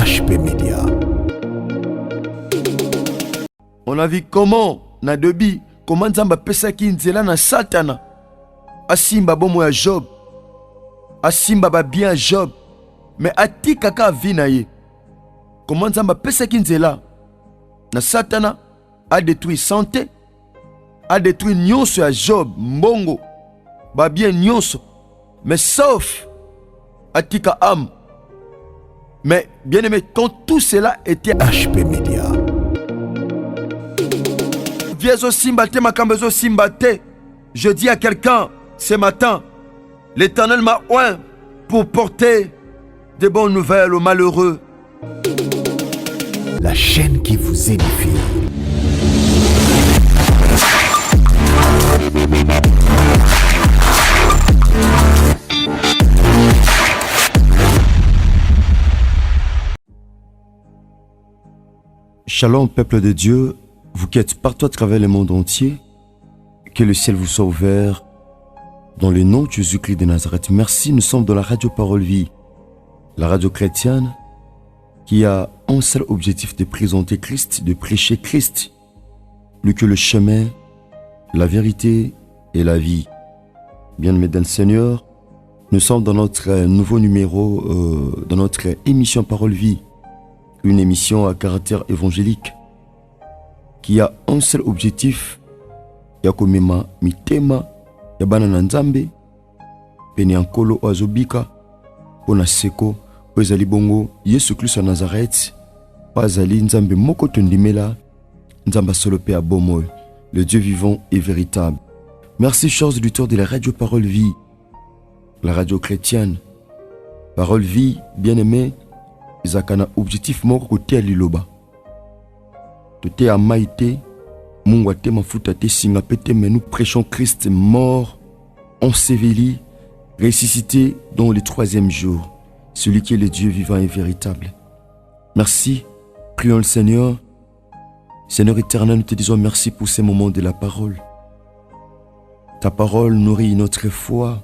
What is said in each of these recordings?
HP Media. On a vu comment na debi comment Nzamba pesa ki nzela na Satana asimba bomo ya Job, asimba ba bien Job, mais atika ka vina ye. Comment Nzamba pesa ki nzela na Satana a détruit santé, a détruit nyonso ya Job, mbongo, ba bien nyonso, mais sauf atika âme. Mais bien aimé, quand tout cela était HP Media. Je dis à quelqu'un ce matin, l'Éternel m'a oint pour porter de bonnes nouvelles aux malheureux. La chaîne qui vous édifie. Shalom peuple de Dieu, vous qui êtes partout à travers le monde entier, que le ciel vous soit ouvert dans le nom de Jésus-Christ de Nazareth. Merci, nous sommes dans la radio Parole Vie, la radio chrétienne qui a un seul objectif de présenter Christ, de prêcher Christ, lui que le chemin, la vérité et la vie. Bien-aimés dans le Seigneur, nous sommes dans notre nouveau numéro, dans notre émission Parole Vie, une émission à caractère évangélique qui a un seul objectif, ya komema mitema ya bana na Nzambe pene ankolo azobika pona seko ezali bongo Yesu Kristo ya Nazareth azali Nzambe moko tondimela Nzamba solo pe abomo, le Dieu vivant et véritable. Merci chers auditeurs de la radio Parole Vie, la radio chrétienne. Parole Vie, bien-aimé, izakana objectif moko kote liloba. Tote a maïté, mungwa te mafuta te singa pete, mais nous prêchons Christ mort, enseveli, ressuscité dans le 3e jour, celui qui est le Dieu vivant et véritable. Merci, prions le Seigneur. Seigneur éternel, nous te disons merci pour ces moments de la parole. Ta parole nourrit notre foi,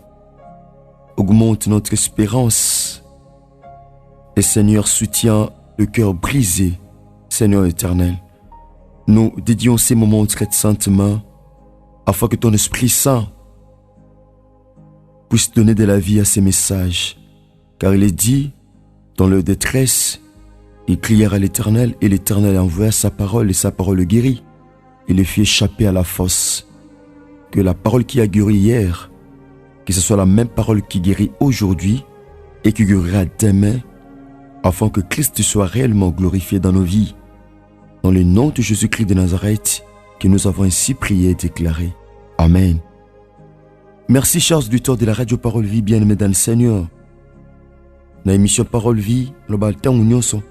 augmente notre espérance, et Seigneur soutient le cœur brisé. Seigneur éternel, nous dédions ces moments très saintement afin que ton Esprit Saint puisse donner de la vie à ces messages. Car il est dit, dans leur détresse, ils crièrent à l'Éternel et l'Éternel envoya sa parole et sa parole le guérit et le fit échapper à la fosse. Que la parole qui a guéri hier, que ce soit la même parole qui guérit aujourd'hui et qui guérira demain, afin que Christ soit réellement glorifié dans nos vies. Dans le nom de Jésus-Christ de Nazareth, que nous avons ainsi prié et déclaré. Amen. Merci chers auditeurs de la radio Parole Vie, bien-aimés dans le Seigneur. Na émission Parole Vie, le baltan nyonso.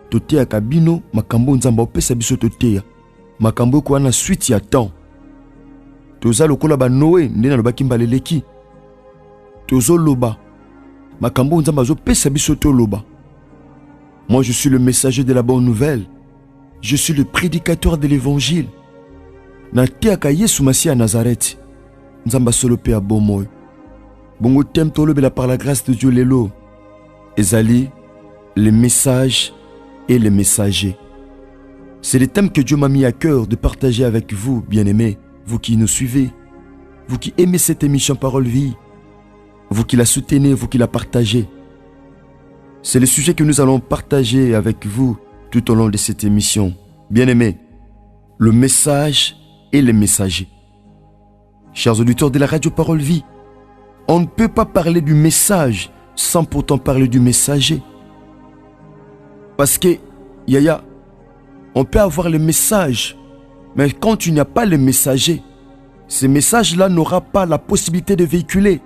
Totea kabino, makambo nzamba opesa biso totea. Makambo kwa na suite ya temps. Toza lokola ba Noé, ndena lobaki mbaleleki. Tozo loba. Makambo nzamba zo pesa biso to loba. Moi je suis le messager de la bonne nouvelle. Je suis le prédicateur de l'évangile. Nateaka Yesu Masi à Nazareth. Nzamba solo pe abomo. Bongo tem tolobela par la grâce de Dieu lelo. Ezali, le message et les messagers. C'est le thème que Dieu m'a mis à cœur de partager avec vous, bien-aimés, vous qui nous suivez, vous qui aimez cette émission Parole Vie, vous qui la soutenez, vous qui la partagez. C'est le sujet que nous allons partager avec vous tout au long de cette émission. Bien-aimés, le message et les messagers. Chers auditeurs de la radio Parole Vie, on ne peut pas parler du message sans pourtant parler du messager. Parce que, Yaya, on peut avoir le message, mais quand il n'y a pas le messager, ce message-là n'aura pas la possibilité de véhiculer,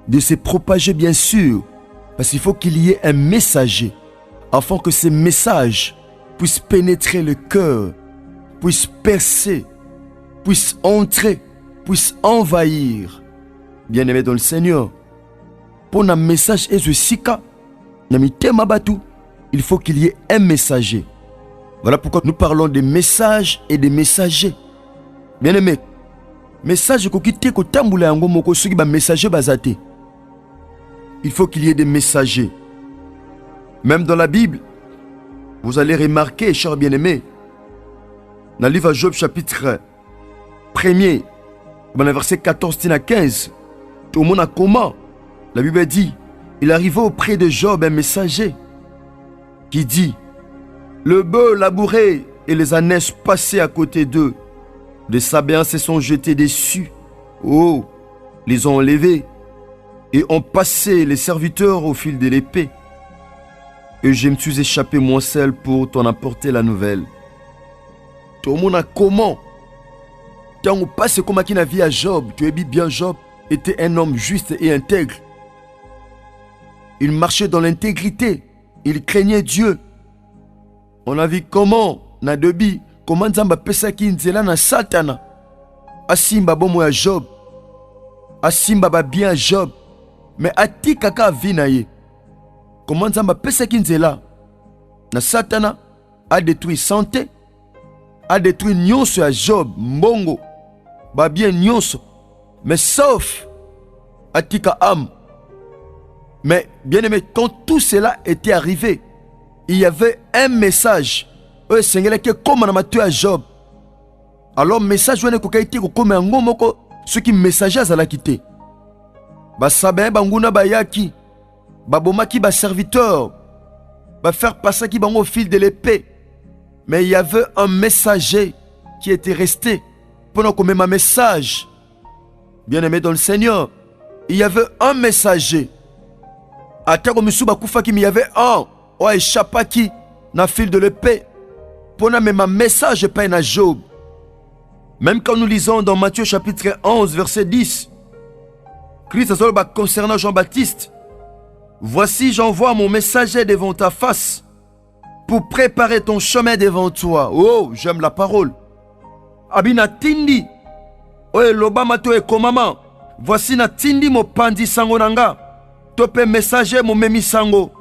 de se propager bien sûr, parce qu'il faut qu'il y ait un messager, afin que ce message puisse pénétrer le cœur, puisse percer, puisse entrer, puisse envahir. Bien-aimé dans le Seigneur, pour un message et sika, il faut qu'il y ait un messager. Voilà pourquoi nous parlons des messages et des messagers. Bien-aimé, message kokite ko tambula yango moko soki ba messager bazate. Il faut qu'il y ait des messagers. Même dans la Bible, vous allez remarquer, chers bien-aimés, dans le livre de Job chapitre 1er, dans le verset 14 à 15, tout le monde a comment la Bible dit, il arrivait auprès de Job un messager qui dit, le bœuf labouré et les ânesses passaient à côté d'eux. Les Sabéens se sont jetés dessus. Oh, les ont enlevés et ont passé les serviteurs au fil de l'épée. Et je me suis échappé moi seul pour t'en apporter la nouvelle. Tout le monde a comment? Tant on passe comme qui n'a vie à Job, tu es bien Job était un homme juste et intègre. Il marchait dans l'intégrité. Il craignait Dieu. On a vu comment, na debi, comment Nzamba pesa ki nzela na Satana. Asimba bomo ya Job. Asimba ba bien Job. Mais ati kaka vinaye. Comment Nzamba pesa ki nzela na Satana a détruit santé, a détruit nyonso ya Job, mbongo, ba bien nyonso. Mais sauf atika âme. Mais bien aimé, quand tout cela était arrivé, il y avait un message. Seigneur qui comme on a tué à Job. Alors message wene ko kaiti ko comme un ngomoko ce qui messager azala quitté. Ba sabe banguna bayaki. Ba bomaki ba serviteur. Ba faire passer qui bango au fil de l'épée. Mais il y avait un messager qui était resté pendant qu'on met un message. Bien aimé dans le Seigneur, il y avait un messager. À terre il y avait un qui échappé qui na fil de l'épée. Pour même un message pas à Job. Même quand nous lisons dans Matthieu chapitre 11 verset 10, Christ concernant Jean-Baptiste, voici j'envoie mon messager devant ta face pour préparer ton chemin devant toi. Oh, j'aime la parole. Abina tindi. Oye lobama to ekomama. Voici na tindi mo pandi sango nanga. Tope messager mo memi sango.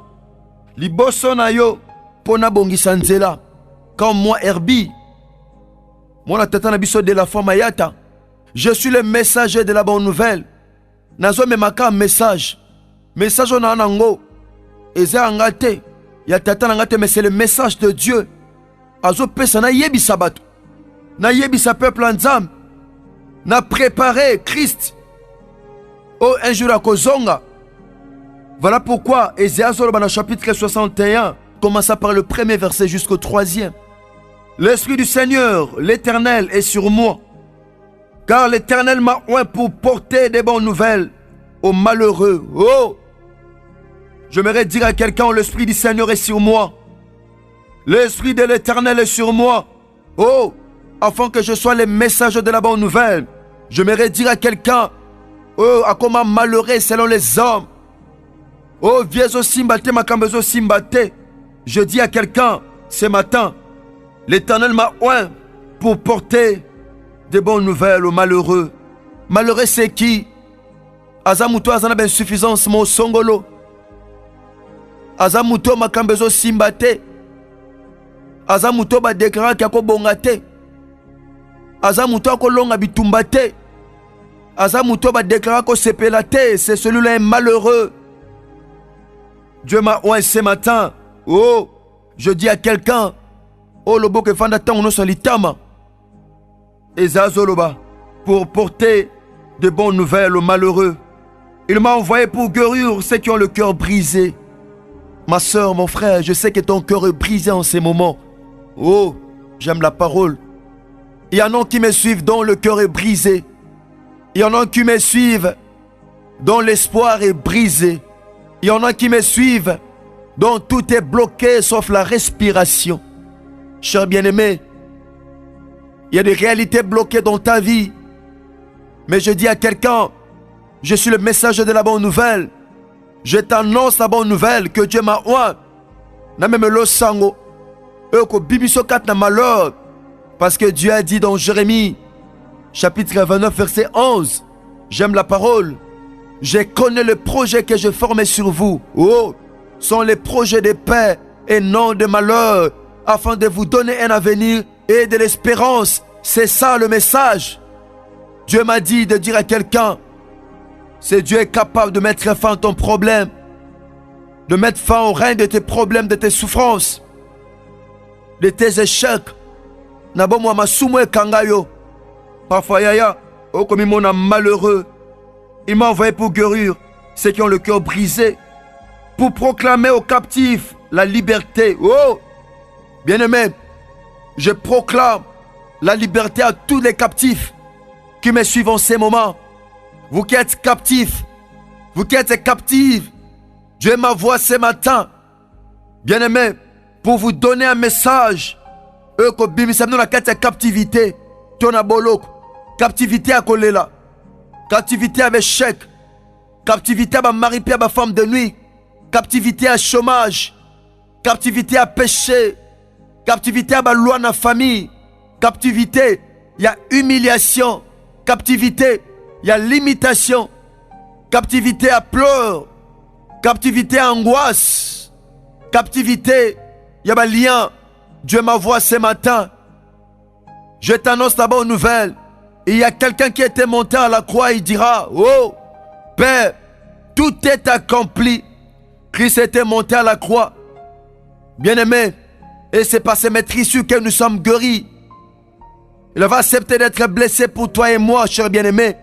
Liboso na yo pona bongisa nzela. Comme moi Herbie. Moi la tata na biso de la femme Ayata. Je suis le messager de la bonne nouvelle. Nazo me maka message. Message on a nango. Eza angate. Ya tata ngate mais c'est le message de Dieu. Azo pesa na yebi sabato. Na yebi sa peuple nzam. Na préparé Christ. Oh un jour à Kozonga. Voilà pourquoi Ésaïe dans le chapitre 61 commence par le premier verset jusqu'au 3e. L'Esprit du Seigneur, l'Éternel, est sur moi. Car l'Éternel m'a oint pour porter des bonnes nouvelles aux malheureux. Oh! J'aimerais dire à quelqu'un, l'Esprit du Seigneur est sur moi. L'Esprit de l'Éternel est sur moi. Oh! Afin que je sois le messager de la bonne nouvelle. J'aimerais dire à quelqu'un, oh, à comment malheureux selon les hommes. Oh, viezo simbate, makambezo simbate. Je dis à quelqu'un, ce matin, l'Éternel m'a oint pour porter des bonnes nouvelles aux malheureux. Malheureux c'est qui? Azamuto azana ben suffisance mo songolo. Azamuto makambezo simbate. Azamuto ba dekara kako bongate. Azamuto akolonga bitumbate. Azamuto ba dekara ko sepelate. C'est celui-là malheureux. Dieu m'a oint ce matin. Oh, je dis à quelqu'un, oh lobo que fanda tango solitama. Ezazoloba pour porter de bonnes nouvelles aux malheureux. Il m'a envoyé pour guérir ceux qui ont le cœur brisé. Ma soeur, mon frère, je sais que ton cœur est brisé en ces moments. Oh, j'aime la parole. Il y en a qui me suivent dont le cœur est brisé. Il y en a qui me suivent dont l'espoir est brisé. Il y en a qui me suivent dont tout est bloqué sauf la respiration. Cher bien-aimé, il y a des réalités bloquées dans ta vie. Mais je dis à quelqu'un, je suis le messager de la bonne nouvelle. Je t'annonce la bonne nouvelle que Dieu m'a oint. Na même le sango. Eko bibiso kat na malheur. Parce que Dieu a dit dans Jérémie, chapitre 29, verset 11. J'aime la parole. Je connais le projet que je formais sur vous. Oh, sont les projets de paix et non de malheur, afin de vous donner un avenir et de l'espérance. C'est ça le message. Dieu m'a dit de dire à quelqu'un, si Dieu est capable de mettre fin à ton problème, de mettre fin au règne de tes problèmes, de tes souffrances, de tes échecs. Nabomo masumo e kangayo. Parfois, Yaya, oh, comme mon âme malheureux, il m'a envoyé pour guérir ceux qui ont le cœur brisé, pour proclamer aux captifs la liberté. Oh, bien-aimé, je proclame la liberté à tous les captifs qui me suivent en ces moments. Vous qui êtes captifs, vous qui êtes captives, Dieu m'envoie ce matin, bien-aimé, pour vous donner un message. Eux, comme bimisam dans la captivité, ton abolok, captivité à Kolela, captivité avec chèque, captivité à ma mari et à ma femme de nuit, captivité à chômage, captivité à péché, captivité à ma loi dans la famille, captivité, il y a humiliation, captivité, il y a limitation, captivité à pleurs, captivité à angoisse, captivité, il y a un lien. Dieu m'envoie ce matin. Je t'annonce la bonne nouvelle. Il y a quelqu'un qui était monté à la croix, il dira, oh, Père, tout est accompli. Christ était monté à la croix. Bien-aimé, et c'est par ses maîtrises que nous sommes guéris. Il va accepter d'être blessé pour toi et moi, cher bien-aimé.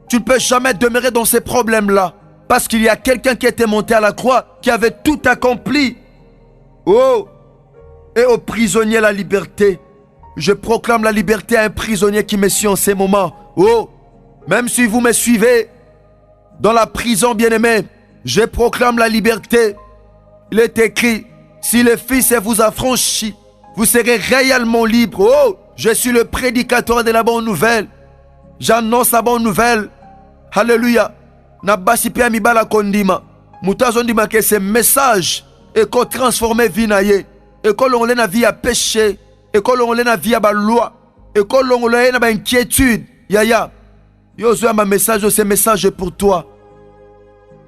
Tu ne peux jamais demeurer dans ces problèmes-là. Parce qu'il y a quelqu'un qui était monté à la croix, qui avait tout accompli. Oh, et aux prisonniers la liberté. Je proclame la liberté à un prisonnier qui me suit en ces moments. Oh, même si vous me suivez dans la prison, bien-aimé, je proclame la liberté. Il est écrit, si le Fils vous affranchit, vous serez réellement libre. Oh, je suis le prédicateur de la bonne nouvelle. J'annonce la bonne nouvelle. Alléluia. Nabasi pia mibala kondima. Mutazo ndima que ce message est qu'on transforme vie naye. Et qu'on l'on a vie à péché. Et qu'on l'on a vie à la loi. Et qu'on l'on a inquiétude. Yaya. Yo zoa ma message, ce message est pour toi.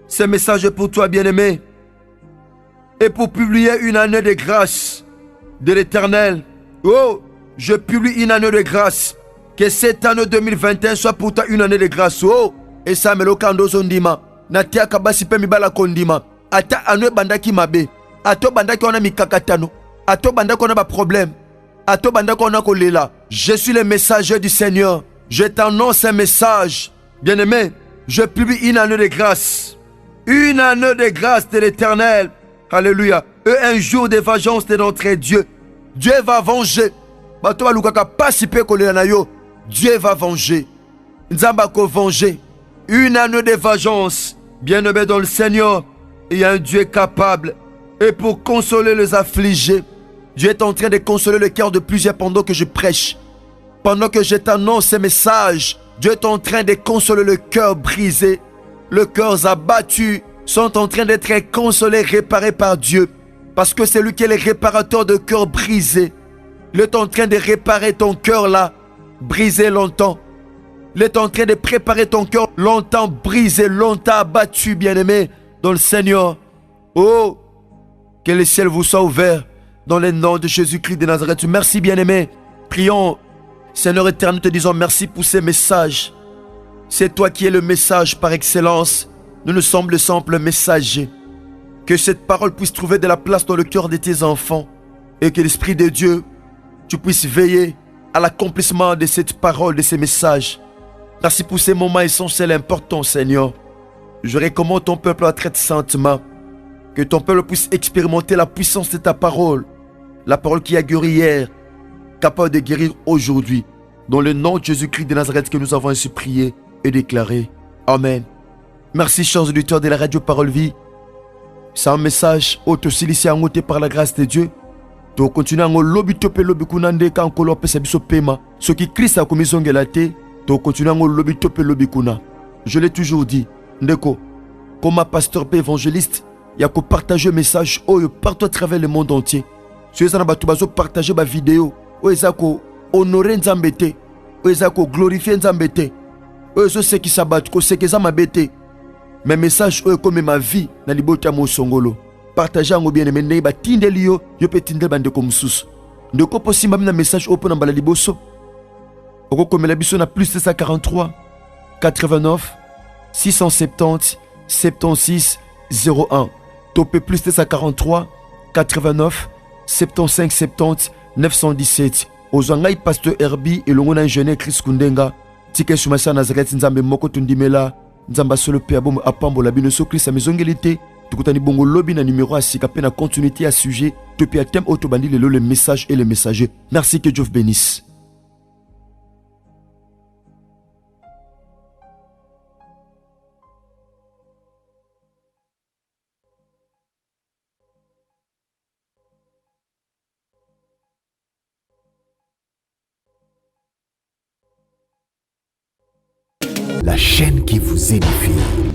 Ce message est pour toi, bien-aimé. Et pour publier une année de grâce de l'Éternel. Oh, je publie une année de grâce. Que cette année 2021 soit pour toi une année de grâce. Oh, et ça me lo kando zondima. Natia kabasi pe mibala kondima. Ata anwe bandaki mabe. Ato bandaki ona mikakatano. Ato bandaki ona ba problème. Ato bandaki ona kolela. Je suis le messager du Seigneur. Je t'annonce un message. Bien-aimé, je publie une année de grâce. Une année de grâce de l'Éternel. Alléluia. Et un jour de vengeance de notre Dieu. Dieu va venger. Bato balukaka pasi pe kolela na yo. Dieu va venger. Nzamba ko venger. Une année de vengeance. Bien-aimé dans le Seigneur. Il y a un Dieu capable. Et pour consoler les affligés. Dieu est en train de consoler le cœur de plusieurs pendant que je prêche. Pendant que je t'annonce ces messages, Dieu est en train de consoler le cœur brisé. Le cœur abattu sont en train d'être consolés, réparés par Dieu. Parce que c'est lui qui est le réparateur de cœur brisé. Il est en train de réparer ton cœur là, brisé longtemps. Il est en train de préparer ton cœur longtemps brisé, longtemps abattu, bien-aimé, dans le Seigneur. Oh, que le ciel vous soit ouvert dans le nom de Jésus-Christ de Nazareth. Merci, bien-aimé. Prions, Seigneur éternel, te disons merci pour ces messages. C'est toi qui es le message par excellence. Nous sommes le simple messager. Que cette parole puisse trouver de la place dans le cœur de tes enfants. Et que l'Esprit de Dieu, tu puisses veiller à l'accomplissement de cette parole, de ces messages. Merci pour ces moments essentiels et importants, Seigneur. Je recommande ton peuple à traiter saintement. Que ton peuple puisse expérimenter la puissance de ta parole. La parole qui a guéri hier, capable de guérir aujourd'hui. Dans le nom de Jésus-Christ de Nazareth que nous avons ainsi prié et déclaré. Amen. Merci, chers auditeurs de la radio Parole Vie. C'est un message auto-silicé en ôté par la grâce de Dieu. To continue à lobby tope lobby kunande kan kolo pesa biso pema. Ce qui Christ a commis songelate, to continue à lobby tope lobby kuna. Je l'ai toujours dit, ndeko, comme un pasteur et évangéliste, il y a que partager le message partout à travers le monde entier. Si vous avez partagé ma vidéo, vous avez honoré Nzambete, vous avez glorifié Nzambete, vous avez ceux qui s'abattent, vous avez ceux qui mes messages comme ma vie na libota mo songolo. Partagez en bien aimé ba tindeli yo pe tindel bande comme sous. Ndeko possible na message open na bala liboso. Oko comme la biso na plus 243 89 670 76 01. Topé plus 243 89 75 70 917. Ozangai pasteur Herbie et l'ongona ingénieur Chris Kundenga. Tike Shumasa Nazareth Nzambe moko tundimela. Nzamba solo pe abom apambola bino so Chris amezongelite. Tukutani bongo lobby na numéro à sikape na continuité à sujet. Topi à thème autobandi le message et le messager. Merci, que Dieu vous bénisse. La chaîne qui vous édifie.